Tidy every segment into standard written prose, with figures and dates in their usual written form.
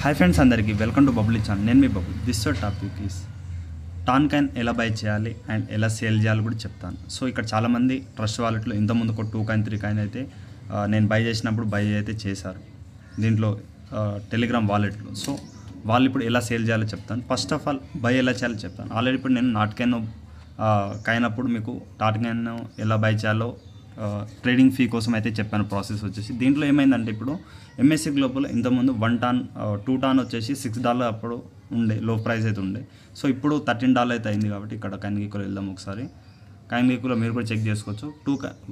Hi friends, అందరికీ welcome to Bubble channel. నేను మీ Bubble. This topic is Ton coin ఎలా బై చేయాలి అండ్ ఎలా సేల్ చేయాలి కూడా చెప్తాను. సో ఇక్కడ చాలామంది ట్రస్ట్ వాలెట్లో ఇంతకుముందు ఒక 2 కాయిన్ 3 కాయిన్ అయితే నేను బై చేసినప్పుడు బై అయితే చేశారు దీంట్లో టెలిగ్రామ్ వాలెట్లో. సో వాళ్ళు ఇప్పుడు ఎలా సేల్ చేయాలో చెప్తాను. ఫస్ట్ ఆఫ్ ఆల్ బై ఎలా చేయాలో చెప్తాను. ఆల్రెడీ ఇప్పుడు నేను నాట్ కాయిన్ అప్పుడు మీకు టాట్ కాయిన్ ఎలా బై చేయాలో ట్రేడింగ్ ఫీ కోసం అయితే చెప్పాను. ప్రాసెస్ వచ్చేసి దీంట్లో ఏమైందంటే ఇప్పుడు ఎంఎస్సి గ్లోబల్ ఇంతకుముందు 1 టాన్ 2 టాన్ వచ్చేసి $6 అప్పుడు ఉండే లో ప్రైస్ అయితే ఉండే. సో ఇప్పుడు $13 అయితే అయింది. కాబట్టి ఇక్కడ కాయిన్ గీకులో వెళ్దాం ఒకసారి. కాయిన్ గీకులో మీరు కూడా చెక్ చేసుకోవచ్చు.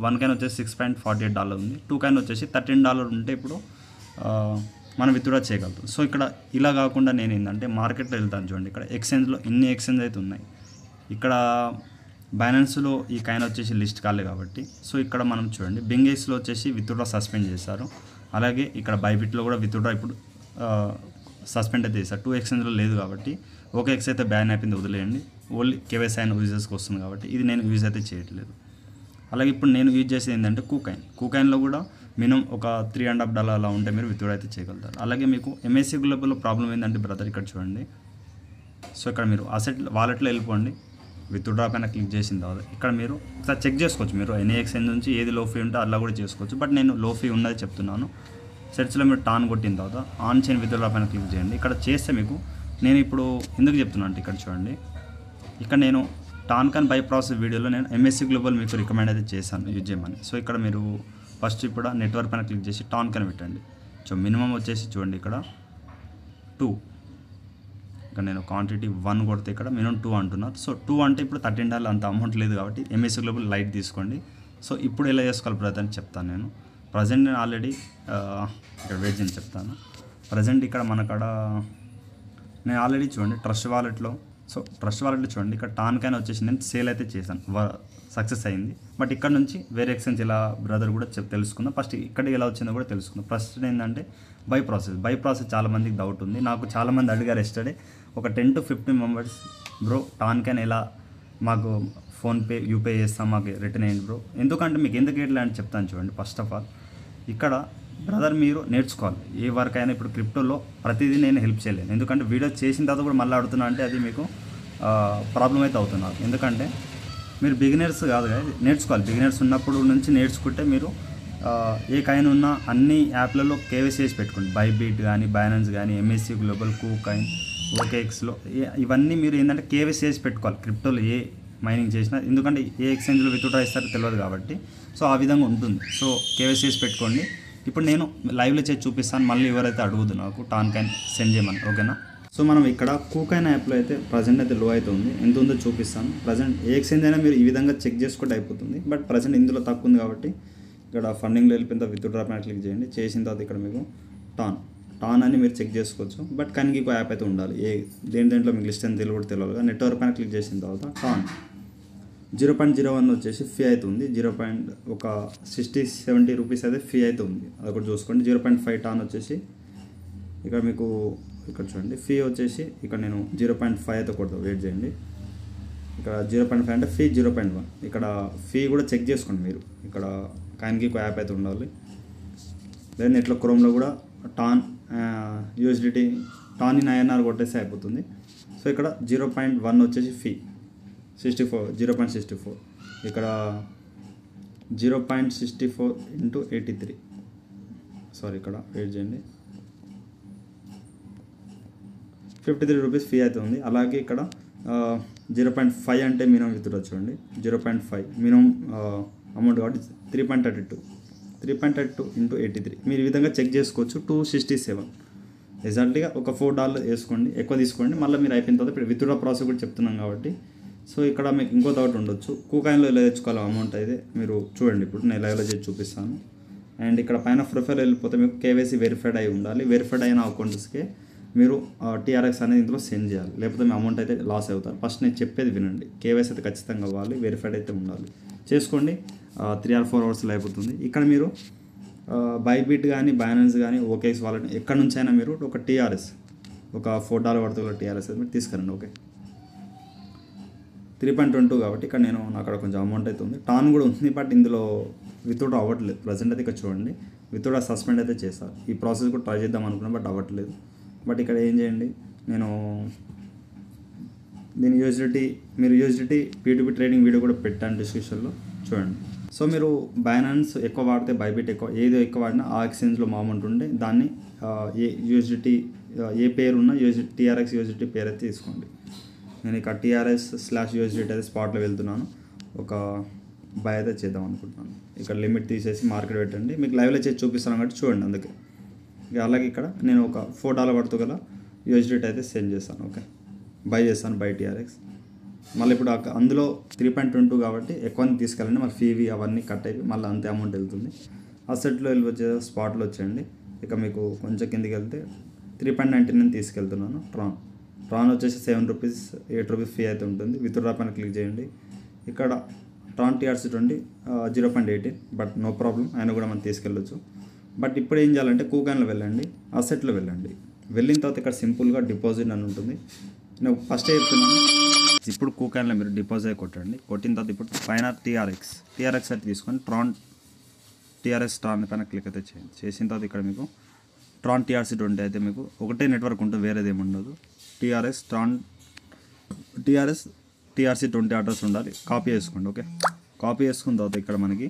1 కాయిన్ వచ్చేసి $6.48 ఉంది. 2 కాయిన్ వచ్చేసి $13 ఉంటే ఇప్పుడు మనం విత్డ్రా చేయగలుగుతాం. సో ఇక్కడ ఇలా కాకుండా నేను ఏంటంటే మార్కెట్లో వెళ్తాను. చూడండి ఇక్కడ ఎక్స్చేంజ్లో ఎన్ని ఎక్స్చేంజ్ అయితే ఉన్నాయి. ఇక్కడ బైనాన్స్లో ఈ కాయిన్ వచ్చేసి లిస్ట్ కాలే కాబట్టి సో ఇక్కడ మనం చూడండి బింగేస్లో వచ్చేసి విత్డ్రా సస్పెండ్ చేశారు. అలాగే ఇక్కడ బైబిట్లో కూడా విత్డ్రా ఇప్పుడు సస్పెండ్ అయితే చేశారు. 2 ఎక్స్చేంజ్లో లేదు కాబట్టి ఒక ఎక్స్ అయితే బ్యాన్ అయిపోయింది, వదిలేయండి. ఓన్లీ కేవైసీ అయిన యూజర్స్కి వస్తుంది కాబట్టి ఇది నేను యూజ్ అయితే చేయట్లేదు. అలాగే ఇప్పుడు నేను యూజ్ చేసేది ఏంటంటే కూకాయిన్లో కూడా మినిమం ఒక $3.5 అలా ఉంటే మీరు విత్డ్రా అయితే చేయగలుగుతారు. అలాగే మీకు ఎంఎస్సి గ్లోబల్లో ప్రాబ్లం ఏంటంటే బ్రదర్ ఇక్కడ చూడండి. సో ఇక్కడ మీరు అసెట్ వాలెట్లో వెళ్ళిపోండి. విత్డ్రా పైన క్లిక్ చేసిన తర్వాత ఇక్కడ మీరు ఒకసారి చెక్ చేసుకోవచ్చు. మీరు ఎనీ ఎక్స్చేంజ్ నుంచి ఏది లో ఫీ ఉంటే అలా కూడా చేసుకోవచ్చు. బట్ నేను లో ఫీ ఉన్నది చెప్తున్నాను. సెర్చ్లో మీరు టాన్ కొట్టిన తర్వాత ఆన్ చైన్ విత్డ్రా పైన క్లిక్ చేయండి. ఇక్కడ చేస్తే మీకు నేను ఇప్పుడు ఎందుకు చెప్తున్నాను అంటే ఇక్కడ చూడండి. ఇక్కడ నేను టాన్ కాయిన్ బై ప్రాసెస్ వీడియోలో నేను ఎంఎస్సి గ్లోబల్ మీకు రికమెండ్ అయితే చేశాను యూజ్ చేయమని. సో ఇక్కడ మీరు ఫస్ట్ ఇప్పుడు నెట్వర్క్ పైన క్లిక్ చేసి టాన్ కాయిన్ పెట్టండి. సో మినిమం వచ్చేసి చూడండి ఇక్కడ 2. ఇక్కడ నేను క్వాంటిటీ 1 కొడితే ఇక్కడ మినిమం 2 అంటున్నారు. సో 2 అంటే ఇప్పుడు $13 అంత అమౌంట్ లేదు కాబట్టి ఎంఎస్సి గ్లోబల్ లైట్ తీసుకోండి. సో ఇప్పుడు ఎలా చేసుకోవాలి బ్రదర్ అని చెప్తాను నేను. ప్రజెంట్ నేను ఆల్రెడీ ఇక్కడ వెయిట్ చేయని చెప్తాను. ప్రజెంట్ ఇక్కడ మనకాడ నేను ఆల్రెడీ చూడండి ట్రస్ట్ వాలెట్లో. సో ట్రస్ట్ వాలెట్లో చూడండి ఇక్కడ టాన్ కాయిన్ వచ్చేసి నేను సేల్ అయితే చేశాను, సక్సెస్ అయింది. బట్ ఇక్కడ నుంచి వేరే ఎక్స్చేంజ్ ఎలా బ్రదర్ కూడా తెలుసుకుందాం. ఫస్ట్ ఇక్కడ ఎలా వచ్చిందో కూడా తెలుసుకుందాం. ఫస్ట్ ఏంటంటే బై ప్రాసెస్ చాలామందికి డౌట్ ఉంది. నాకు చాలామంది అడిగారు ఎస్టర్డే ఒక 10 to 15 members bro tan coin ఎలా మాకు ఫోన్పే యూపీఐ చేస్తాం మాకు రిటర్న్ అయ్యింది బ్రో. ఎందుకంటే మీకు ఎందుకు ఎట్లా అని చెప్తాను చూడండి. ఫస్ట్ ఆఫ్ ఆల్ ఇక్కడ బ్రదర్ మీరు నేర్చుకోవాలి. ఏ వర్క్ అయినా ఇప్పుడు క్రిప్టోలో ప్రతిదీ నేను హెల్ప్ చేయలేను. ఎందుకంటే వీడియో చేసిన తర్వాత కూడా మళ్ళీ అడుగుతున్నా అంటే అది మీకు ప్రాబ్లం అయితే అవుతున్నారు. ఎందుకంటే మీరు బిగినర్స్ కాదు కదా, నేర్చుకోవాలి. బిగినర్స్ ఉన్నప్పుడు నుంచి నేర్చుకుంటే మీరు ఏ కాయిన్ ఉన్నా అన్ని యాప్లలో కేవైసీ చేసి పెట్టుకోండి. బైబీట్ కానీ బైనాన్స్ కానీ ఎంఎస్సి గ్లోబల్ కూకాయిన్ ఓకేఎక్స్లో ఇవన్నీ మీరు ఏంటంటే కేవైసీ చేసి పెట్టుకోవాలి. క్రిప్టోలో ఏ మైనింగ్ చేసినా, ఎందుకంటే ఏ ఎక్స్చేంజ్లో విత్డ్రా ఇస్తారో తెలియదు కాబట్టి సో ఆ విధంగా ఉంటుంది. సో కేవైసీ చేసి పెట్టుకోండి. ఇప్పుడు నేను లైవ్లో చేసి చూపిస్తాను. మళ్ళీ ఎవరైతే అడుగుదు నాకు టాన్ కాయిన్ సెండ్ చేయమని, ఓకేనా. సో మనం ఇక్కడ కూకాయిన్ యాప్లో అయితే ప్రజెంట్ అయితే లో అయితే ఉంది. ఎంత ఉందో చూపిస్తాను. ప్రజెంట్ ఏ ఎక్స్చేంజ్ అయినా మీరు ఈ విధంగా చెక్ చేసుకుంటే అయిపోతుంది. బట్ ప్రజెంట్ ఇందులో తక్కువ ఉంది కాబట్టి ఇక్కడ ఫండింగ్లో వెళ్ళిపోయిన తర్వాత విత్డ్రా పైన క్లిక్ చేయండి. చేసిన తర్వాత ఇక్కడ మీకు టాన్ అని మీరు చెక్ చేసుకోవచ్చు. బట్ కానీ ఇంకో యాప్ అయితే ఉండాలి. దేంట్లో మీకు లిస్ట్ అని తెలియదు. నెట్వర్క్ పైన క్లిక్ చేసిన తర్వాత టాన్ 0.01 వచ్చేసి ఫీ అయితే ఉంది. 60-70 రూపీస్ అయితే ఫీ అయితే ఉంది. అది కూడా చూసుకోండి. 0.5 టాన్ వచ్చేసి ఇక్కడ మీకు ఇక్కడ చూడండి ఫీ వచ్చేసి ఇక్కడ నేను 0.5 అయితే కొడతాను. వెయిట్ చేయండి. ఇక్కడ 0.5 అంటే ఫీ 0.1. ఇక్కడ ఫీ కూడా చెక్ చేసుకోండి మీరు. ఇక్కడ కాయిన్కి ఒక యాప్ అయితే ఉండాలి. లేదా నెట్లో క్రోమ్లో కూడా tan USDT tan in INR కొట్టేస్తే అయిపోతుంది. సో ఇక్కడ 0.1 వచ్చేసి ఫీ 0.64. ఇక్కడ 0.64 × 83. సారీ ఇక్కడ వెయిట్ చేయండి. 53 రూపీస్ ఫీ అయితే ఉంది. అలాగే ఇక్కడ 0.5 అంటే మినిమం విత్డ్రా చూడండి. 0.5 మినిమం అమౌంట్ కాబట్టి 3.32 × 83 మీరు ఈ విధంగా చెక్ చేసుకోవచ్చు. 267 ఎగ్జాక్ట్లీగా ఒక $4 వేసుకోండి. ఎక్కువ తీసుకోండి. మళ్ళీ మీరు అయిపోయిన తర్వాత ఇప్పుడు విత్డ్రా ప్రాసెస్ కూడా చెప్తున్నాం కాబట్టి సో ఇక్కడ మీకు ఇంకో డౌట్ ఉండొచ్చు. కూకాయిన్లో ఎలా తెచ్చుకోవాలి అమౌంట్ అయితే మీరు చూడండి. ఇప్పుడు నేను లైవ్లో చేసి చూపిస్తాను. అండ్ ఇక్కడ పైన ప్రొఫైల్ వెళ్ళిపోతే మీకు కేవైసీ వెరిఫైడ్ అయి ఉండాలి. వెరిఫైడ్ అయిన అకౌంట్స్కే మీరు టీఆర్ఎక్స్ అనేది ఇందులో సెండ్ చేయాలి. లేకపోతే మీ అమౌంట్ అయితే లాస్ అవుతారు. ఫస్ట్ నేను చెప్పేది వినండి. కేవైసీ అయితే ఖచ్చితంగా అవ్వాలి. వెరిఫైడ్ అయితే ఉండాలి. చేసుకోండి. 3 or 4 అవర్స్లో అయిపోతుంది. ఇక్కడ మీరు బైబిట్ కానీ బైనాన్స్ కానీ ఓకేఎక్స్ వాలెట్ ఎక్కడి నుంచి అయినా మీరు ఒక టీఆర్ఎస్ ఒక $4 పడుతుంది టీఆర్ఎస్ అయితే మీరు తీసుకురండి. ఓకే 3.22 కాబట్టి ఇక్కడ నాకు అక్కడ కొంచెం అమౌంట్ అయితే ఉంది. టాన్ కూడా ఉంది. బట్ ఇందులో విత్డ్రా అవ్వట్లేదు. ప్రజెంట్ అయితే ఇక్కడ చూడండి విత్డ్రా సస్పెండ్ అయితే చేశారు. ఈ ప్రాసెస్ కూడా ట్రై చేద్దాం అనుకున్నాం బట్ అవ్వట్లేదు. బట్ ఇక్కడ ఏం చేయండి, నేను దీని యూఎస్డిటీ, మీరు యూఎస్డిటీ P2P ట్రేడింగ్ వీడియో కూడా పెట్టాను డిస్క్రిప్షన్లో, చూడండి. సో మీరు బైనాన్స్ ఎక్కువ వాడితే బైబిట్ ఎక్కువ, ఏదో ఎక్కువ వాడినా ఆ ఎక్స్చేంజ్లో మా అమౌంట్ ఉంటే దాన్ని ఏ యూఎస్డిటీ ఏ పేరు ఉన్న TRX యూఎస్డిటీ పేరు అయితే తీసుకోండి. నేను ఇక్కడ TRS/USDT అయితే స్పాట్లో వెళ్తున్నాను, ఒక బై అయితే చేద్దాం అనుకుంటున్నాను. ఇక్కడ లిమిట్ తీసేసి మార్కెట్ పెట్టండి, మీకు లైవ్లో చేసి చూపిస్తాను కాబట్టి చూడండి. అందుకే అలాగే ఇక్కడ నేను ఒక $4 పడుతూ గల యూఎస్డిటీ అయితే సెండ్ చేస్తాను. ఓకే, బై చేస్తాను, బై TRX. మళ్ళీ ఇప్పుడు అందులో 3.22 కాబట్టి ఎక్కువ తీసుకెళ్ళండి, మళ్ళీ ఫీవి అవన్నీ కట్ అయిపోయి మళ్ళీ అంతే అమౌంట్ వెళ్తుంది. అసెట్లో వెళ్ళి వచ్చే స్పాట్లో వచ్చేయండి. ఇక మీకు కొంచెం కిందికి వెళ్తే 3.99 తీసుకెళ్తున్నాను. ట్రాన్ వచ్చేసి ₹7, ₹8 ఫీ అయితే ఉంటుంది. విత్డ్రా పైన క్లిక్ చేయండి. ఇక్కడ Tron TRC20 0.18, but no problem, ఆయన కూడా మనం తీసుకెళ్ళొచ్చు. బట్ ఇప్పుడు ఏం చేయాలంటే కూకాన్లో వెళ్ళండి, అసెట్లో వెళ్ళండి. వెళ్ళిన తర్వాత ఇక్కడ సింపుల్గా డిపాజిట్ అని ఉంటుంది. నేను ఫస్ట్ చెప్తున్నాను, ఇప్పుడు కూకాన్లో మీరు డిపాజిట్ కొట్టండి. కొట్టిన తర్వాత ఇప్పుడు పైన TRX అయితే తీసుకొని TRS పైన క్లిక్ అయితే చేయండి. చేసిన తర్వాత ఇక్కడ మీకు ట్రాన్ TRC20 అయితే మీకు ఒకటే నెట్వర్క్ ఉంటుంది, వేరేది ఏమి ఉండదు. TRC20 అడ్రస్ ఉండాలి, కాపీ చేసుకోండి. ఓకే, కాపీ చేసుకున్న తర్వాత ఇక్కడ మనకి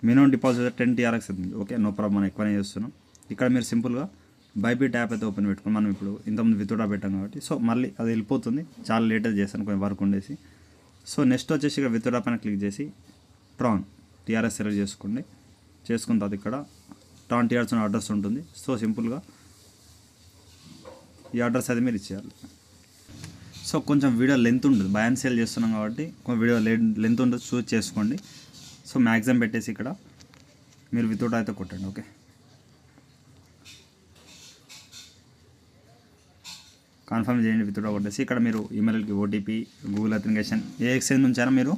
మినిమం డిపాజిట్ 10 TRX అవుతుంది. ఓకే, నో ప్రాబ్లం, మనం ఎక్కువనే చేస్తున్నాం. ఇక్కడ మీరు సింపుల్గా బైబిట్ యాప్ అయితే ఓపెన్ పెట్టుకుని, మనం ఇప్పుడు ఇంతకుముందు విత్డ్రా పెట్టాం కాబట్టి సో మళ్ళీ అది వెళ్ళిపోతుంది. చాలా లేట్గా చేశాను, కొంచెం వర్క్ ఉండేసి. సో నెక్స్ట్ వచ్చేసి ఇక్కడ విత్డ్రా పైన క్లిక్ చేసి ట్రాన్ TRS సెలెక్ట్ చేసుకోండి. చేసుకున్న తర్వాత ఇక్కడ ట్రాన్ TRS అడ్రస్ ఉంటుంది. సో సింపుల్గా ఈ అడ్రస్ అయితే మీరు ఇచ్చేయాలి. సో కొంచెం వీడియో లెంత్ ఉంటుంది, బై అండ్ సేల్ చేస్తున్నాం కాబట్టి కొంచెం వీడియో లెంత్ ఉంటుంది, చూస్ చేసుకోండి. సో మ్యాక్సిమం పెట్టేసి ఇక్కడ మీరు విత్డ్రా అయితే కొట్టండి. ఓకే, కన్ఫర్మ్ చేయండి, విత్డ్రా కొట్టేసి ఇక్కడ మీరు ఈమెయిల్కి OTP, గూగుల్ అథెంటికేషన్ ఏ ఎక్స్చేంజ్ నుంచి అయినా మీరు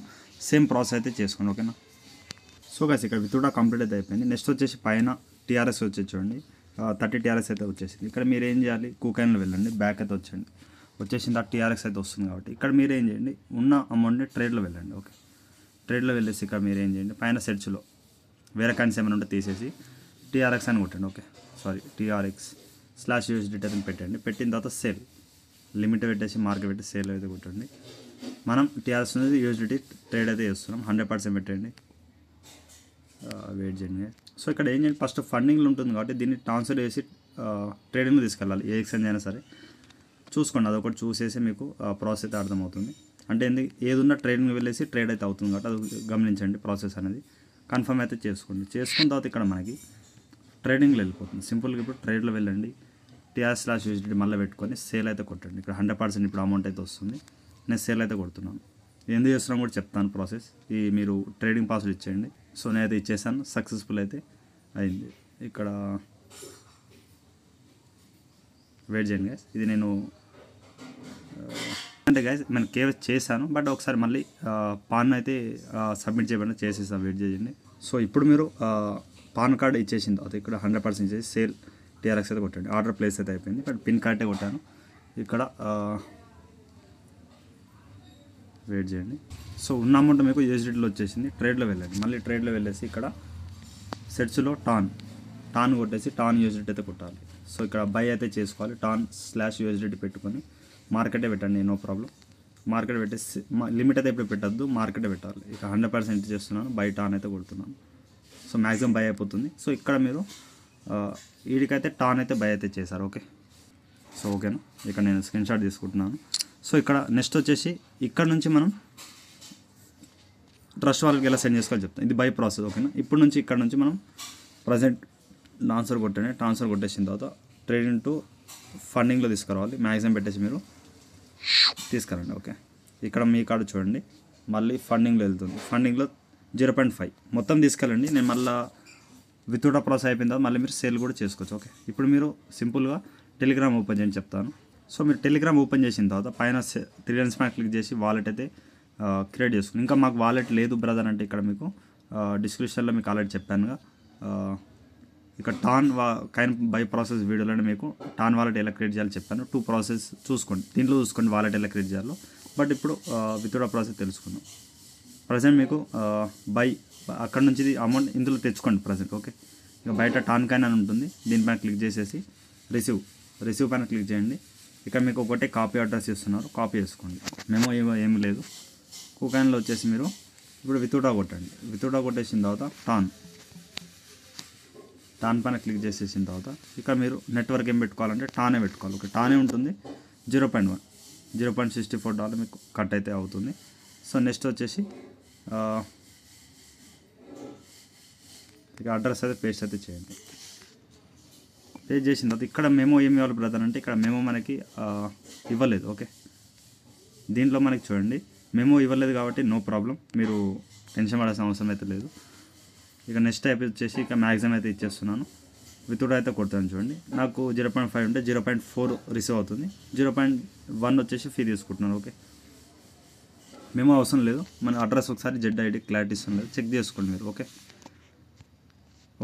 సేమ్ ప్రాసెస్ అయితే చేసుకోండి. ఓకేనా. సో గైస్ ఇక్కడ విత్డ్రా కంప్లీట్ అయితే అయిపోయింది. నెక్స్ట్ వచ్చేసి పైన TRS వచ్చేసి చూడండి, 30 TRS అయితే వచ్చేసింది. ఇక్కడ మీరు ఏం చేయాలి, కూకాన్లో వెళ్ళండి, బ్యాక్ అయితే వచ్చేయండి. వచ్చేసింది ఆ TRX అయితే వస్తుంది కాబట్టి ఇక్కడ మీరు ఏం చేయండి, ఉన్న అమౌంట్ని ట్రేడ్లో వెళ్ళండి. ఓకే, ట్రేడ్లో వెళ్ళేసి ఇక్కడ మీరు ఏం చేయండి, పైన సెర్చ్లో వేరే కాయిన్స్ ఏమైనా ఉంటే తీసేసి TRX అని కొట్టండి. ఓకే, సారీ, TRX/USDT అని పెట్టండి. పెట్టిన తర్వాత సేల్ లిమిట్ పెట్టేసి మార్కెట్ పెట్టి సేల్ అయితే కొట్టండి. మనం TRS అనేది USDT ట్రేడ్ అయితే చేస్తున్నాం, 100% పెట్టండి. వెయిట్ చేయండి. సో ఇక్కడ ఏం చేయండి, ఫస్ట్ ఫండింగ్లో ఉంటుంది కాబట్టి దీన్ని ట్రాన్స్ఫర్ చేసి ట్రేడింగ్లో తీసుకెళ్ళాలి, ఏ ఎక్స్చేంజ్ అయినా సరే చూసుకోండి. అదొకటి చూసేసి మీకు ప్రాసెస్ అయితే అర్థమవుతుంది. అంటే ఏది ఉన్న ట్రేడింగ్ వెళ్ళేసి ట్రేడ్ అయితే అవుతుంది కాబట్టి అది గమనించండి. ప్రాసెస్ అనేది కన్ఫర్మ్ అయితే చేసుకోండి. చేసుకున్న తర్వాత ఇక్కడ మనకి ట్రేడింగ్లో వెళ్ళిపోతుంది. సింపుల్గా ఇప్పుడు ట్రేడ్లో వెళ్ళండి, TRS/USDT మళ్ళీ పెట్టుకొని సేల్ అయితే కొట్టండి. ఇక్కడ 100% ఇప్పుడు అమౌంట్ అయితే వస్తుంది. నేను సేల్ అయితే కొడుతున్నాను. ఎందుకు చేస్తున్నాను కూడా చెప్తాను ప్రాసెస్. ఈ మీరు ట్రేడింగ్ పాస్వర్డ్ ఇచ్చేయండి. సో నేనైతే ఇచ్చేసాను, సక్సెస్ఫుల్ అయితే అయింది. ఇక్కడ వెయిట్ చేయండి గైస్, ఇది నేను అంటే గైస్ నేను కేవైసీ చేశాను, బట్ ఒకసారి మళ్ళీ పాన్ అయితే సబ్మిట్ చేయబడి చేసేసాను. వెయిట్ చేయండి. సో ఇప్పుడు మీరు పాన్ కార్డ్ ఇచ్చేసిన తర్వాత ఇక్కడ 100% ఇచ్చేసి సేల్ TRX అయితే కొట్టండి. ఆర్డర్ ప్లేస్ అయితే అయిపోయింది, బట్ పిన్ కార్డే కొట్టాను. ఇక్కడ వెయిట్ చేయండి. సో ఉన్న అమౌంట్ మీకు USDTలో వచ్చేసింది. ట్రేడ్లో వెళ్ళండి, మళ్ళీ ట్రేడ్లో వెళ్ళేసి ఇక్కడ సెర్చ్లో టాన్ కొట్టేసి USDT అయితే కొట్టాలి. సో ఇక్కడ బై అయితే చేసుకోవాలి, TRN/USDT పెట్టుకొని మార్కెటే పెట్టండి, నో ప్రాబ్లం. మార్కెట్ పెట్టేసి లిమిట్ అయితే ఇప్పుడు పెట్టద్దు, మార్కెటే పెట్టాలి. ఇక 100% చేస్తున్నాను, బై టాన్ అయితే కొడుతున్నాను. సో మ్యాక్సిమం బై అయిపోతుంది. సో ఇక్కడ మీరు వీడికైతే టాన్ అయితే బై అయితే చేశారు. ఓకే, సో ఓకేనా. ఇక్కడ నేను స్క్రీన్ షాట్ తీసుకుంటున్నాను. సో ఇక్కడ నెక్స్ట్ వచ్చేసి ఇక్కడ నుంచి మనం ట్రస్ట్ వాళ్ళకి ఎలా సెండ్ చేసుకోవాలి చెప్తాను. ఇది బై ప్రాసెస్. ఓకేనా. ఇప్పుడు నుంచి ఇక్కడ నుంచి మనం ప్రజెంట్ ట్రాన్స్ఫర్ కొట్టండి. ట్రాన్స్ఫర్ కొట్టేసిన తర్వాత ట్రేడింగ్ టు ఫండింగ్లో తీసుకురావాలి. మ్యాక్సిమం పెట్టేసి మీరు తీసుకురండి. ఓకే, ఇక్కడ మీ కాడ చూడండి, మళ్ళీ ఫండింగ్లో వెళ్తుంది. ఫండింగ్లో 0.5 మొత్తం తీసుకెళ్ళండి. నేను మళ్ళీ విత్డ్రా ప్రాసెస్ అయిపోయిన తర్వాత మళ్ళీ మీరు సేల్ కూడా చేసుకోవచ్చు. ఓకే, ఇప్పుడు మీరు సింపుల్గా టెలిగ్రామ్ ఓపెన్ చేయని చెప్తాను. సో మీరు టెలిగ్రామ్ ఓపెన్ చేసిన తర్వాత పైన 3 లైన్స్ పైన క్లిక్ చేసి వాలెట్ అయితే క్రియేట్ చేసుకుని, ఇంకా మాకు వాలెట్ లేదు బ్రదర్ అంటే ఇక్కడ మీకు డిస్క్రిప్షన్లో మీకు ఆల్రెడీ చెప్పానుగా, ఇక్కడ కైన్ బై ప్రాసెస్ వీడియోలోనే మీకు టాన్ వాలెట్ ఎలా క్రియేట్ చేయాలో చెప్పాను. 2 ప్రాసెస్ చూసుకోండి, దీంట్లో చూసుకోండి వాలెట్ ఎలా క్రియేట్ చేయాలో. బట్ ఇప్పుడు విత్డ్రా ప్రాసెస్ తెలుసుకుందాం. ప్రజెంట్ మీకు బై అక్కడ నుంచి అమౌంట్ ఇందులో తెచ్చుకోండి ప్రజెంట్. ఓకే, ఇక బయట టాన్ కాయిన్ అని ఉంటుంది, దీనిపైన క్లిక్ చేసేసి రిసీవ్ పైన క్లిక్ చేయండి. ఇక్కడ మీకు ఒకటే కాపీ అడ్రస్ ఇస్తున్నారు, కాపీ చేసుకోండి. మెమో ఏమి లేదు. కూకాయిన్లో వచ్చేసి మీరు ఇప్పుడు విత్డ్రా కొట్టండి. విత్డ్రా కొట్టేసిన తర్వాత టాన్ పైన క్లిక్ చేసేసిన తర్వాత ఇక్కడ మీరు నెట్వర్క్ ఏం పెట్టుకోవాలంటే టానే పెట్టుకోవాలి. ఓకే, టానే ఉంటుంది. 0.1 $0.64 మీకు కట్ అయితే అవుతుంది. సో నెక్స్ట్ వచ్చేసి ఇక అడ్రస్ అయితే పేస్ట్ అయితే చేయండి. పేస్ట్ చేసిన తర్వాత ఇక్కడ మెమో ఏమి ఇవ్వాలి బ్రదర్ అంటే ఇక్కడ మెమో మనకి ఇవ్వలేదు. ఓకే, దీంట్లో మనకి చూడండి మెమో ఇవ్వలేదు కాబట్టి నో ప్రాబ్లం, మీరు టెన్షన్ పడాల్సిన అవసరం అయితే లేదు. ఇక నెక్స్ట్ టైప్ వచ్చేసి ఇక మ్యాక్సిమం అయితే ఇచ్చేస్తున్నాను. విత్డ్రా అయితే కొడతాను. చూడండి నాకు 0.5 ఉంటే 0.4 రిసీవ్ అవుతుంది. 0.1 వచ్చేసి ఫీ తీసుకుంటున్నాను. ఓకే, మెమో అవసరం లేదు. మన అడ్రస్ ఒకసారి ZID క్లారిటీ ఇస్తుంది లేదు, చెక్ చేసుకోండి మీరు. ఓకే,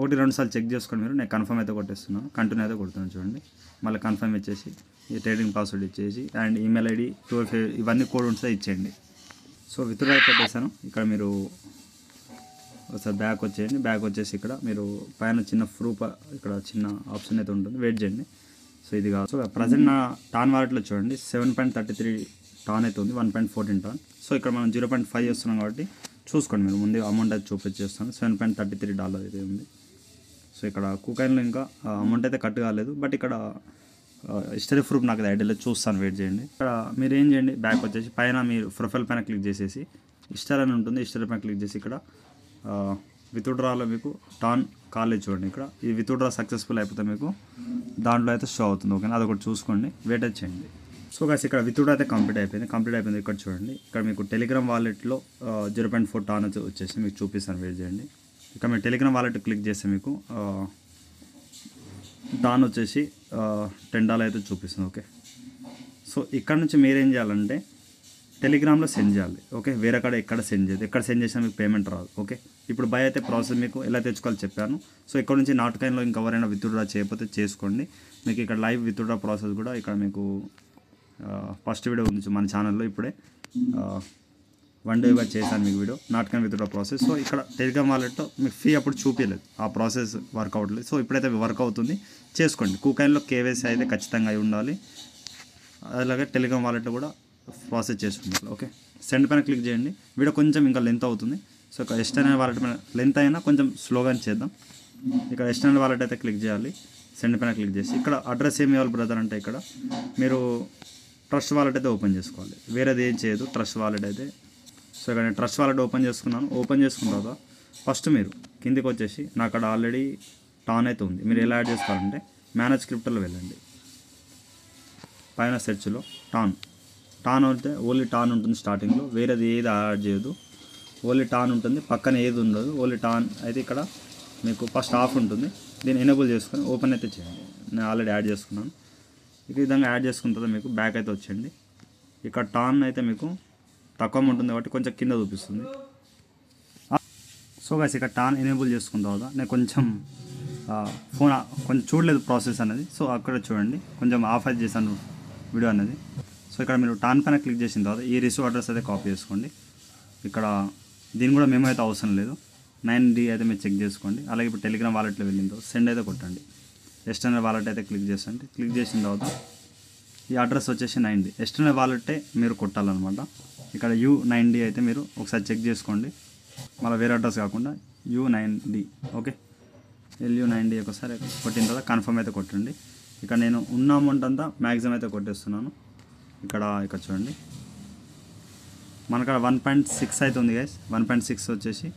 1-2 సార్లు చెక్ చేసుకోండి మీరు. నేను కన్ఫర్మ్ అయితే కొట్టేస్తున్నాను, కంటిన్యూ అయితే కొడుతున్నాను. చూడండి మళ్ళీ కన్ఫర్మ్ ఇచ్చేసి ఈ ట్రేడింగ్ పాస్వర్డ్ ఇచ్చేసి అండ్ ఈమెయిల్ ID 12 ఇవన్నీ కోడ్ ఉంటే ఇచ్చేయండి. సో విత్డ్రా పెట్టేసాను. ఇక్కడ మీరు ఒకసారి బ్యాక్ వచ్చేయండి. బ్యాక్ వచ్చేసి ఇక్కడ మీరు పైన చిన్న ప్రూఫ్ ఇక్కడ చిన్న ఆప్షన్ అయితే ఉంటుంది, వెయిట్ చేయండి. సో ఇది కాదు. సో ప్రజెంట్ నా టాన్ వాలెట్లో చూడండి 7.33 టాన్ అయితే ఉంది, 1.14 టాన్. సో ఇక్కడ మనం 0.5 చేస్తున్నాం కాబట్టి చూసుకోండి మీరు. ముందు అమౌంట్ అయితే చూపించేస్తాను. $7.33 అయితే ఉంది. సో ఇక్కడ కూకాయిన్లో ఇంకా అమౌంట్ అయితే కట్ కాలేదు, బట్ ఇక్కడ హిస్టరీ ప్రూఫ్ నాకు ఐడియాలో చూస్తాను, వెయిట్ చేయండి. ఇక్కడ మీరు ఏం చేయండి, బ్యాక్ వచ్చేసి పైన మీరు ప్రొఫైల్ పైన క్లిక్ చేసేసి హిస్టరీ అని ఉంటుంది, హిస్టరీ పైన క్లిక్ చేసి ఇక్కడ విత్డ్రాలో మీకు టాన్ కాలేజ్ చూడండి. ఇక్కడ ఈ విత్డ్రా సక్సెస్ఫుల్ అయిపోతే మీకు దాంట్లో అయితే షో అవుతుంది. ఓకేనా, అదొకటి చూసుకోండి, వెయిట్ చేయండి. సో గాయ్స్ ఇక్కడ విత్డ్రా అయితే కంప్లీట్ అయిపోయింది. ఇక్కడ చూడండి ఇక్కడ మీకు టెలిగ్రామ్ వాలెట్లో 0.4 టాన్ వచ్చేసి మీకు చూపిస్తాను, వెయిట్ చేయండి. ఇక్కడ మీరు టెలిగ్రామ్ వాలెట్ క్లిక్ చేస్తే మీకు టాన్ వచ్చేసి $10 అయితే చూపిస్తుంది. ఓకే, సో ఇక్కడ నుంచి మీరేం చేయాలంటే టెలిగ్రామ్లో సెండ్ చేయాలి. ఓకే, వేరే కాడ ఎక్కడ సెండ్ చేయదు, ఎక్కడ సెండ్ చేసినా మీకు పేమెంట్ రాదు. ఓకే, ఇప్పుడు బై అయితే ప్రాసెస్ మీకు ఎలా తెచ్చుకోవాలో చెప్పాను. సో ఇక్కడ నుంచి నాట్కాయిన్లో ఇంకెవరైనా విత్డ్రా చేయకపోతే చేసుకోండి. మీకు ఇక్కడ లైవ్ విత్డ్రా ప్రాసెస్ కూడా ఇక్కడ మీకు ఫస్ట్ వీడియో ఉంది మన ఛానల్లో, ఇప్పుడే 1 డేగా చేశాను మీకు వీడియో నాట్కాయిన్ విత్డ్రా ప్రాసెస్. సో ఇక్కడ టెలిగ్రామ్ వాలెట్లో మీకు ఫీ అప్పుడు చూపించలేదు, ఆ ప్రాసెస్ వర్క్ అవ్వట్లేదు. సో ఇప్పుడైతే వర్క్ అవుతుంది, చేసుకోండి. కూకాయిన్లో KYC అయితే ఖచ్చితంగా అయి ఉండాలి. అలాగే టెలిగ్రామ్ వాలెట్లో కూడా ప్రాసెస్ చేసుకుంటారు. ఓకే, సెండ్ పైన క్లిక్ చేయండి. వీడియో కొంచెం ఇంకా లెంత్ అవుతుంది. సో ఇక్కడ ఎక్స్టర్నల్ వాలెట్ పైన లెంత్ అయినా కొంచెం స్లోగా చేద్దాం. ఇక్కడ ఎక్స్టర్నల్ వాలెట్ అయితే క్లిక్ చేయాలి. సెండ్ పైన క్లిక్ చేసి ఇక్కడ అడ్రస్ ఏమి ఇవ్వాలి బ్రదర్ అంటే ఇక్కడ మీరు ట్రస్ట్ వాలెట్ అయితే ఓపెన్ చేసుకోవాలి, వేరేది ఏం చేయదు, ట్రస్ట్ వాలెట్ అయితే. సో ఇక్కడ నేను ట్రస్ట్ వాలెట్ ఓపెన్ చేసుకున్నాను. ఓపెన్ చేసుకున్న తర్వాత ఫస్ట్ మీరు కిందికి వచ్చేసి నాకు అక్కడ ఆల్రెడీ టాన్ అయితే ఉంది. మీరు ఎలా యాడ్ చేసుకోవాలంటే మేనేజ్ క్రిప్టోలో వెళ్ళండి. పైన సెర్చ్లో టాన్ అయితే ఓన్లీ టాన్ ఉంటుంది స్టార్టింగ్లో, వేరేది ఏది యాడ్ చేయదు, ఓన్లీ టాన్ ఉంటుంది. పక్కన ఏది ఉండదు, ఓన్లీ టాన్ అయితే. ఇక్కడ మీకు ఫస్ట్ ఆఫ్ ఉంటుంది, దీన్ని ఎనేబుల్ చేసుకొని ఓపెన్ అయితే చేయండి. నేను ఆల్రెడీ యాడ్ చేసుకున్నాను. ఈ విధంగా యాడ్ చేసుకున్న తర్వాత మీకు బ్యాక్ అయితే వచ్చేయండి. ఇక్కడ టాన్ అయితే మీకు తక్కువ ఉంటుంది కాబట్టి కొంచెం కింద చూపిస్తుంది. సో గైస్ ఇక్కడ టాన్ ఎనేబుల్ చేసుకున్న తర్వాత నేను కొంచెం ఫోన్ కొంచెం చూడలేదు ప్రాసెస్ అనేది. సో అక్కడ చూడండి కొంచెం ఆఫ్ అయితే చేశాను వీడియో అనేది. సో ఇక్కడ మీరు టాన్ పైన క్లిక్ చేసిన తర్వాత ఈ రిసీవ్ అడ్రస్ అయితే కాపీ చేసుకోండి. ఇక్కడ దీని కూడా మేము అయితే అవసరం లేదు, 9D అయితే మీరు చెక్ చేసుకోండి. అలాగే ఇప్పుడు టెలిగ్రామ్ వాలెట్లో వెళ్ళిందో సెండ్ అయితే కొట్టండి. ఎక్స్టర్నల్ వాలెట్ అయితే క్లిక్ చేసండి. క్లిక్ చేసిన తర్వాత ఈ అడ్రస్ వచ్చేసి 9D ఎక్స్టర్నల్ వాలెట్టే మీరు కొట్టాలన్నమాట. ఇక్కడ U9D అయితే మీరు ఒకసారి చెక్ చేసుకోండి, మళ్ళీ వేరే అడ్రస్ కాకుండా U9D. ఓకే, LU9D ఒకసారి కొట్టిన తర్వాత కన్ఫర్మ్ అయితే కొట్టండి. ఇక్కడ నేను ఉన్న అమౌంట్ అంతా మ్యాక్సిమం అయితే కొట్టేస్తున్నాను. ఇక్కడ చూడండి మనకు 1.6 అయితే ఉంది గైస్. 1.6 వచ్చేసి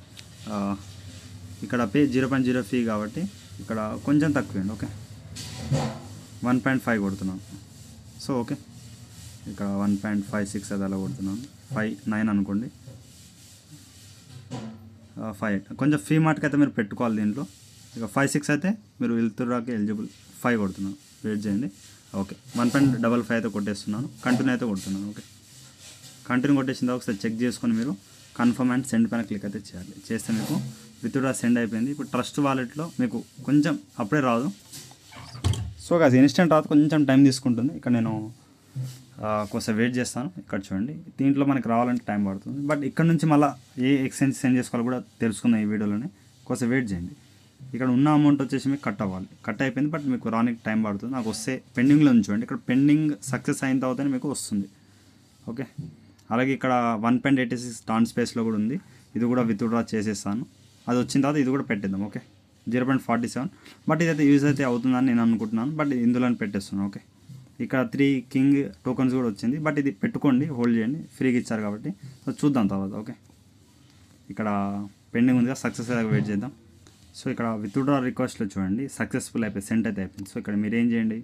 ఇక్కడ పే 0.0 ఫీ కాబట్టి ఇక్కడ కొంచెం తక్కువ. ఓకే, 1.5 కొడుతున్నాను. సో ఓకే, ఇక్కడ 1.56 అది అలా కొడుతున్నాను. 5.9 అనుకోండి, 5 కొంచెం ఫీ మార్ట్కి అయితే మీరు పెట్టుకోవాలి దీంట్లో. ఇక 5.6 అయితే మీరు వెళ్తురాకి ఎలిజిబుల్. 5 కొడుతున్నాను, వెయిట్ చేయండి. ఓకే, 1.55 అయితే కొట్టేస్తున్నాను. కంటిన్యూ అయితే కొడుతున్నాను. ఓకే, కంటిన్యూ కొట్టేసిన తర్వాత ఒకసారి చెక్ చేసుకొని మీరు కన్ఫర్మ్ అండ్ సెండ్ పైన క్లిక్ అయితే చేయాలి. చేస్తే మీకు విత్డ్రా సెండ్ అయిపోయింది. ఇప్పుడు ట్రస్ట్ వాలెట్లో మీకు కొంచెం అప్పుడే రాదు. సో గాయ్స్ ఇన్స్టెంట్ రాదు, కొంచెం టైం తీసుకుంటుంది. ఇక్కడ నేను కొంచెం వెయిట్ చేస్తాను. ఇక్కడ చూడండి దీంట్లో మనకి రావాలంటే టైం పడుతుంది, బట్ ఇక్కడ నుంచి మళ్ళీ ఏ ఎక్స్చేంజ్ సెండ్ చేసుకోవాలో కూడా తెలుసుకుందాం ఈ వీడియోలోనే. కొంచెం వెయిట్ చేయండి. ఇక్కడ ఉన్న అమౌంట్ వచ్చేసి మీకు కట్ అవ్వాలి. కట్ అయిపోయింది, బట్ మీకు రానికి టైం పడుతుంది. నాకు వస్తే పెండింగ్లో ఉంచండి. ఇక్కడ పెండింగ్ సక్సెస్ అయిన తర్వాతనే మీకు వస్తుంది. ఓకే, అలాగే ఇక్కడ 1.86 టాన్ స్పేస్లో కూడా ఉంది. ఇది కూడా విత్డ్రా చేసేస్తాను. అది వచ్చిన తర్వాత ఇది కూడా పెట్టేద్దాం. ఓకే, 0.47, బట్ ఇదైతే యూజ్ అయితే అవుతుందని నేను అనుకుంటున్నాను, బట్ ఇందులోనే పెట్టేస్తున్నాను. ఓకే, ఇక్కడ 3 కింగ్ టోకన్స్ కూడా వచ్చింది, బట్ ఇది పెట్టుకోండి, హోల్డ్ చేయండి, ఫ్రీగా ఇచ్చారు కాబట్టి. సో చూద్దాం తర్వాత. ఓకే, ఇక్కడ పెండింగ్ ఉందిగా, సక్సెస్ అయ్యాక వెయిట్ చేద్దాం. సో ఇక్కడ విత్డ్రా రిక్వెస్ట్లో చూడండి సక్సెస్ఫుల్ అయిపోయింది, సెండ్ అయితే అయిపోయింది. సో ఇక్కడ మీరు ఏం చేయండి,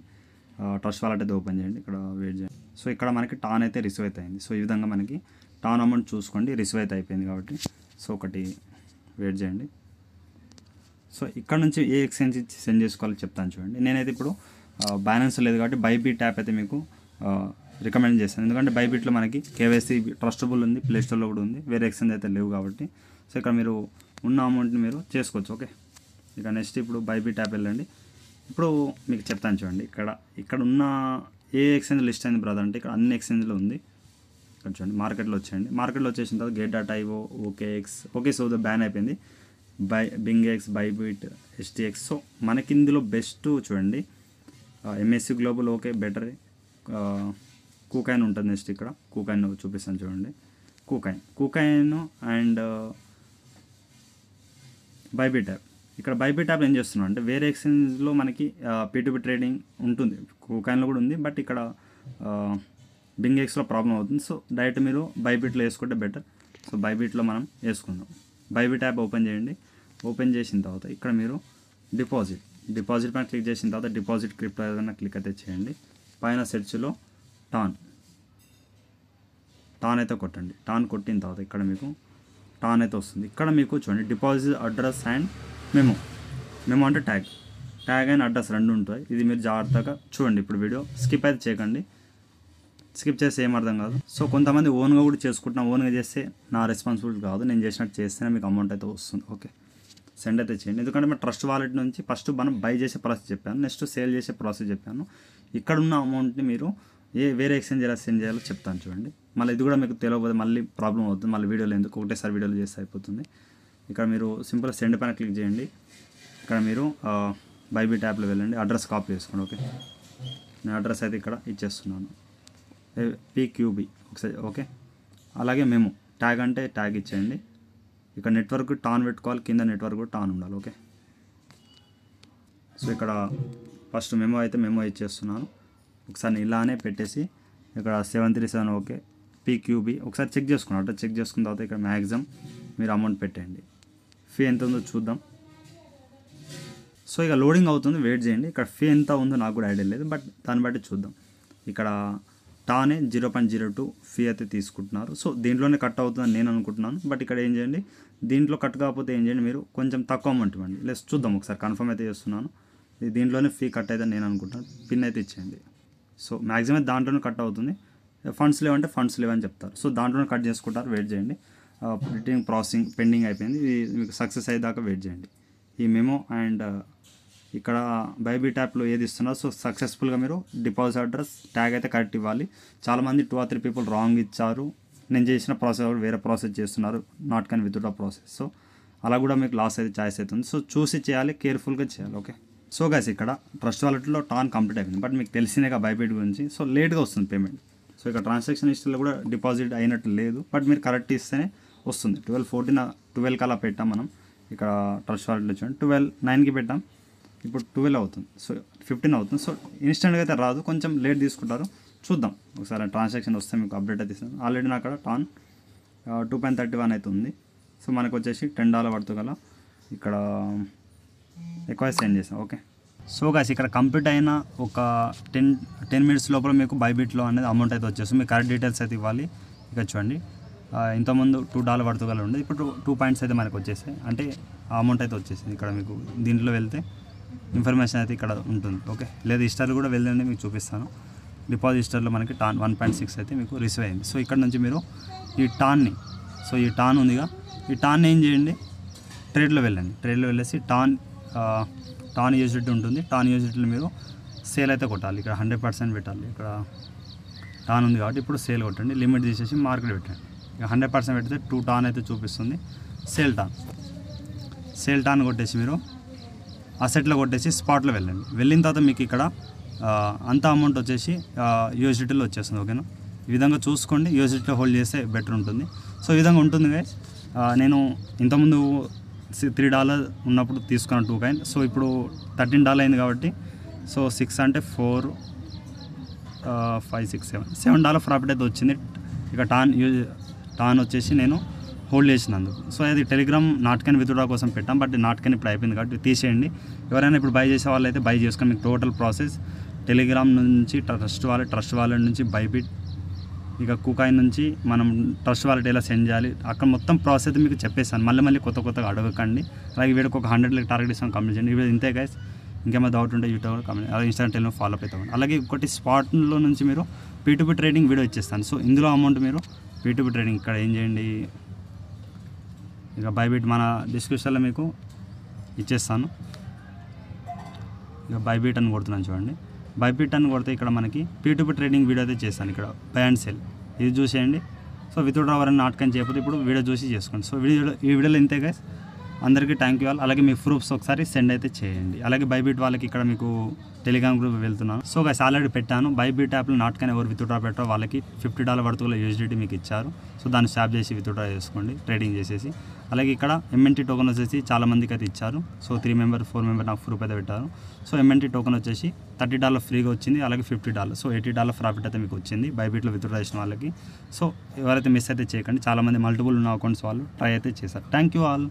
ట్రస్ట్ వాలెట్ అయితే ఓపెన్ చేయండి, ఇక్కడ వెయిట్ చేయండి. సో ఇక్కడ మనకి టాన్ అయితే రిసీవ్ అయితే అయింది. సో ఈ విధంగా మనకి టాన్ అమౌంట్ చూసుకోండి, రిసీవ్ అయితే అయిపోయింది కాబట్టి. సో ఒకటి వెయిట్ చేయండి. సో ఇక్కడ నుంచి ఏ ఎక్స్చేంజ్ సెండ్ చేసుకోవాలో చెప్తాను చూడండి. నేనైతే ఇప్పుడు బ్యాలెన్స్ లేదు కాబట్టి బైబీట్ యాప్ అయితే మీకు రికమెండ్ చేస్తాను. ఎందుకంటే బైబీట్లో మనకి కేవైసీ ట్రస్టబుల్ ఉంది, ప్లే స్టోర్లో కూడా ఉంది, వేరే ఎక్స్చేంజ్ అయితే లేవు కాబట్టి. సో ఇక్కడ మీరు ఉన్న అమౌంట్ని మీరు చేసుకోవచ్చు. ఓకే, ఇక నెక్స్ట్ ఇప్పుడు బైబీట్ యాప్ వెళ్ళండి. ఇప్పుడు మీకు చెప్తాను చూడండి, ఇక్కడ ఉన్న ఏ ఎక్స్చేంజ్ లిస్ట్ అయింది బ్రదర్ అంటే ఇక్కడ అన్ని ఎక్స్చేంజ్లో ఉంది. ఇక్కడ చూడండి మార్కెట్లో వచ్చేయండి. మార్కెట్లో వచ్చేసిన తర్వాత Gate.io, OKX, okay so ban అయిపోయింది. బింగ్ఎక్స్, బైబీట్, STX. సో మనకి ఇందులో బెస్ట్ చూడండి MSC global, okay better. KuCoin ఉంటుంది నెక్స్ట్. ఇక్కడ కూకాయిన్ చూపిస్తాను చూడండి. KuCoin and Bybit app. ఇక్కడ బైబీట్ యాప్ ఏం చేస్తున్నాం అంటే వేరే ఎక్స్చేంజ్లో మనకి P2P ట్రేడింగ్ ఉంటుంది, కూకాయిన్లో కూడా ఉంది, బట్ ఇక్కడ బింగ్ఎక్స్లో ప్రాబ్లం అవుతుంది. సో డైరెక్ట్ మీరు బైబీట్లో వేసుకుంటే బెటర్. సో బైబీట్లో మనం వేసుకుందాం. బైబీట్ యాప్ ఓపెన్ చేయండి. ఓపెన్ చేసిన తర్వాత ఇక్కడ మీరు డిపాజిట్ పైన క్లిక్ చేసిన తర్వాత డిపాజిట్ క్రిప్టో ఏదైనా క్లిక్ అయితే చేయండి. పైన సెర్చ్లో టాన్ అయితే కొట్టండి. టాన్ కొట్టిన తర్వాత ఇక్కడ మీకు టాన్ అయితే వస్తుంది. ఇక్కడ మీకు చూడండి డిపాజిట్ అడ్రస్ అండ్ మెమో అంటే ట్యాగ్ అండ్ అడ్రస్ రెండు ఉంటాయి. ఇది మీరు జాగ్రత్తగా చూడండి. ఇప్పుడు వీడియో స్కిప్ అయితే చేయకండి, స్కిప్ చేస్తే ఏం అర్థం కాదు. సో కొంతమంది ఓన్గా కూడా చేసుకుంటున్నాం, ఓన్గా చేస్తే నా రెస్పాన్సిబిలిటీ కాదు, నేను చేసినట్టు చేస్తేనే మీకు అమౌంట్ అయితే వస్తుంది. ఓకే, సెండ్ అయితే చేయండి. ఎందుకంటే మన ట్రస్ట్ వాలెట్ నుంచి ఫస్ట్ మనం బై చేసే ప్రాసెస్ చెప్పాను, నెక్స్ట్ సేల్ చేసే ప్రాసెస్ చెప్పాను. ఇక్కడ ఉన్న అమౌంట్ని మీరు వేరే ఎక్స్చేంజ్ ఎలా సెండ్ చేయాలో చెప్తాను చూడండి. మళ్ళీ ఇది కూడా మీకు తెలియకపోతే మళ్ళీ ప్రాబ్లం అవుతుంది, మళ్ళీ వీడియోలో ఎందుకు ఒకటేసారి వీడియోలో చేస్తే అయిపోతుంది. ఇక్కడ మీరు సింపుల్ సెండ్ పైన క్లిక్ చేయండి. ఇక్కడ మీరు బైబీట్ యాప్లో వెళ్ళండి, అడ్రస్ కాపీ చేసుకోండి. ఓకే, నేను అడ్రస్ అయితే ఇక్కడ ఇచ్చేస్తున్నాను, PQB ఒకసారి. ఓకే, అలాగే మెమో ట్యాగ్ అంటే ట్యాగ్ ఇచ్చేయండి. ఇక్కడ నెట్వర్క్ టాన్ పెట్టుకోవాలి, కింద నెట్వర్క్ కూడా టాన్ ఉండాలి. ఓకే, సో ఇక్కడ ఫస్ట్ మెమో అయితే మెమో ఇచ్చేస్తున్నాను. ఒకసారి ఇలానే పెట్టేసి ఇక్కడ 737 ఓకే PQB ఒకసారి చెక్ చేసుకున్నాను. అంటే చెక్ చేసుకున్న తర్వాత ఇక్కడ మ్యాక్సిమం మీరు అమౌంట్ పెట్టండి. ఫీ ఎంత ఉందో చూద్దాం. సో ఇక లోడింగ్ అవుతుంది, వెయిట్ చేయండి. ఇక్కడ ఫీ ఎంత ఉందో నాకు కూడా ఐడియా లేదు, బట్ దాన్ని బట్టి చూద్దాం. ఇక్కడ టానే 0.02 ఫీ అయితే తీసుకుంటున్నారు. సో దీంట్లోనే కట్ అవుతుందని నేను అనుకుంటున్నాను, బట్ ఇక్కడ ఏం చేయండి, దీంట్లో కట్ కాకపోతే ఏం చేయండి, మీరు కొంచెం తక్కువ అమౌంట్ ఇవ్వండి. లేదు చూద్దాం ఒకసారి, కన్ఫర్మ్ అయితే చేస్తున్నాను. దీంట్లోనే ఫీ కట్ అయితే నేను అనుకుంటున్నాను. పిన్ అయితే ఇచ్చేయండి. సో మ్యాక్సిమం దాంట్లోనే కట్ అవుతుంది. ఫండ్స్ లేవంటే ఫండ్స్ లేవని చెప్తారు. సో దాంట్లోనే కట్ చేసుకుంటారు, వెయిట్ చేయండి. రిటర్న్ ప్రాసెసింగ్ పెండింగ్ అయిపోయింది, ఇది మీకు సక్సెస్ అయ్యేదాకా వెయిట్ చేయండి. ఈ మెమో అండ్ ఇక్కడ బైబీట్ యాప్లో ఏది ఇస్తున్నారు. సో సక్సెస్ఫుల్గా మీరు డిపాజిట్ అడ్రస్ ట్యాగ్ అయితే కరెక్ట్ ఇవ్వాలి. చాలామంది 2 or 3 people రాంగ్ ఇచ్చారు. నేను చేసిన ప్రాసెస్ వేరే ప్రాసెస్ చేస్తున్నారు, not can withdraw process. So అలా కూడా మీకు లాస్ అయితే ఛాయిస్ అవుతుంది. సో చూసి చేయాలి, కేర్ఫుల్గా చేయాలి. ఓకే, సో గైస్ ఇక్కడ ట్రస్ట్ వాలెట్లో టాన్ కంప్లీట్ అయిపోయింది, బట్ మీకు తెలిసినే బైబీట్ గురించి. సో లేట్గా వస్తుంది పేమెంట్. సో ఇక్కడ ట్రాన్సాక్షన్ హిస్టరీలో కూడా డిపాజిట్ అయినట్టు లేదు, బట్ మీరు కరెక్ట్ ఇస్తేనే వస్తుంది. 12 అలా పెట్టాం మనం. ఇక్కడ ట్రస్ట్ వాలెట్లో చూడండి 9కి పెట్టాం, ఇప్పుడు 12 అవుతుంది. సో 15 అవుతుంది. సో ఇన్స్టెంట్గా అయితే రాదు, కొంచెం లేట్ తీసుకుంటారు. చూద్దాం ఒకసారి ట్రాన్సాక్షన్ వస్తే మీకు అప్డేట్ అయితే ఇస్తాను. ఆల్రెడీ నాకు అక్కడ టాన్ 2.31 అయితే ఉంది. సో మనకు వచ్చేసి $10 పడుతుంది కదా, ఇక్కడ ఎక్కువ సెండ్ చేసాం. ఓకే, సో గాయ్స్ ఇక్కడ కంప్లీట్ అయిన ఒక 10 minutes లోపల మీకు బైబీట్లో అనేది అమౌంట్ అయితే వచ్చేస్తుంది. మీకు కరెక్ట్ డీటెయిల్స్ అయితే ఇవ్వాలి. ఇక చూడండి ఇంతకుముందు $2 పడుతుంది ఉండేది, ఇప్పుడు 2 points అయితే మనకు వచ్చేసాయి, అంటే ఆ అమౌంట్ అయితే వచ్చేసింది. ఇక్కడ మీకు దీంట్లో వెళ్తే ఇన్ఫర్మేషన్ అయితే ఇక్కడ ఉంటుంది. ఓకే, లేదా హిస్టరీ కూడా వెళ్ళండి, మీకు చూపిస్తాను. డిపాజిట్ హిస్టరీలో మనకి టాన్ 1.6 అయితే మీకు రిసీవ్ అయింది. సో ఇక్కడ నుంచి మీరు ఈ టాన్ని, సో ఈ టాన్ ఉందిగా, ఈ టాన్ ఏం చేయండి, ట్రేడ్లో వెళ్ళండి. ట్రేడ్లో వెళ్ళేసి టాన్ యూజిటీ ఉంటుంది. టాన్ యూజిటీలో మీరు సేల్ అయితే కొట్టాలి. ఇక్కడ 100% పెట్టాలి. ఇక్కడ టాన్ ఉంది కాబట్టి ఇప్పుడు సేల్ కొట్టండి, లిమిట్ తీసేసి మార్కెట్ పెట్టండి. ఇక 100% పెడితే 2 టాన్ అయితే చూపిస్తుంది. సేల్ టాన్ కొట్టేసి మీరు అసెట్లో కొట్టేసి స్పాట్లో వెళ్ళండి. వెళ్ళిన తర్వాత మీకు ఇక్కడ అంత అమౌంట్ వచ్చేసి యూఎస్డిటీలో వచ్చేస్తుంది. ఓకేనా, ఈ విధంగా చూసుకోండి. యూఎస్డిటీలో హోల్డ్ చేస్తే బెటర్ ఉంటుంది. సో ఈ విధంగా ఉంటుంది గైస్. నేను ఇంతకుముందు $3 ఉన్నప్పుడు తీసుకున్న 2 కాయిన్. సో ఇప్పుడు $13 అయింది కాబట్టి సో 6 అంటే 4 5 6 $7 ప్రాఫిట్ అయితే వచ్చింది. ఇక టాన్ వచ్చేసి నేను హోల్డ్ చేసినందుకు. సో అది టెలిగ్రామ్ నాట్కాన్ విత్డ్రా కోసం పెట్టాం, బట్ నాట్కాన్ ఇప్పుడు అయిపోయింది కాబట్టి తీసేయండి. ఎవరైనా ఇప్పుడు బై చేసే వాళ్ళు అయితే బై చేసుకొని మీకు టోటల్ ప్రాసెస్ టెలిగ్రామ్ నుంచి ట్రస్ట్ వాలెట్ నుంచి బైబిట్, ఇక కుకాయిన్ నుంచి మనం ట్రస్ట్ వాలెట్ ఎలా సెండ్ చేయాలి అక్కడ మొత్తం ప్రాసెస్ మీకు చెప్పేసాను. మళ్ళీ కొత్తగా అడగకండి. అలాగే వీడికి ఒక 100 టార్గెట్ ఇస్తాను, కంప్లీట్ చేయండి. ఇవి ఇంతే గైస్. ఇంకేమైనా డౌట్ ఉంటే యూట్యూబ్ కామెంట్, అలాగే ఇన్స్టాగ్రామ్ టెలిగ్రామ్ ఫాలో అప్ అవుతాం. అలాగే ఒకటి స్పాట్లో నుంచి మీరు P2P ట్రేడింగ్ వీడియో ఇచ్చేస్తాను. సో ఇందులో అమౌంట్ మీరు P2P ట్రేడింగ్ ఇక్కడ ఏం చేయండి, ఇక బైబిట్ మన డిస్క్రిప్షన్లో మీకు ఇచ్చేస్తాను. ఇక బైబిట్ అని కొడుతున్నాను చూడండి. బైబిట్ అని కొడితే ఇక్కడ మనకి P2P ట్రేడింగ్ వీడియో అయితే చేస్తాను. ఇక్కడ బై అండ్ సెల్ ఇది చూసేయండి. సో విత్డ్రా ఎవరైనా నాటకం చేయకపోతే ఇప్పుడు వీడియో చూసి చేసుకోండి. సో ఈ వీడియోలో ఇంతే గైస్. అందరికీ థ్యాంక్ యూ ఆల్. అలాగే మీ ప్రూఫ్స్ ఒకసారి సెండ్ అయితే చేయండి. అలాగే బైబిట్ వాళ్ళకి ఇక్కడ మీకు టెలిగ్రామ్ గ్రూప్ వెళ్తున్నాను. సో గైస్ ఆల్రెడీ పెట్టాను. బైబిట్ యాప్లో నాటకాన్ని ఎవరు విత్డ్రా పెట్టారో వాళ్ళకి $50 వర్తుల యూఎస్డిటీ మీకు ఇచ్చారు. సో దాన్ని స్వాప్ చేసి విత్డ్రా చేసుకోండి ట్రేడింగ్ చేసేసి. అలాగే ఇక్కడ MNT టోకెన్ వచ్చేసి చాలా మందికి అయితే ఇచ్చారు. సో 3 మెంబర్ 4 మెంబర్ నాకు ప్రూఫ్ అయితే పెట్టారు. సో MNT టోకెన్ వచ్చేసి $30 ఫ్రీగా వచ్చింది. అలాగే $50, సో $80 ప్రాఫిట్ అయితే మీకు వచ్చింది బైబిట్లో విత్డ్రా చేసిన వాళ్ళకి. సో ఎవరైతే మిస్ అయితే చేయకండి. చాలామంది మల్టిపుల్ ఉన్న అకౌంట్స్ వాళ్ళు ట్రై అయితే చేశారు. Thank you all.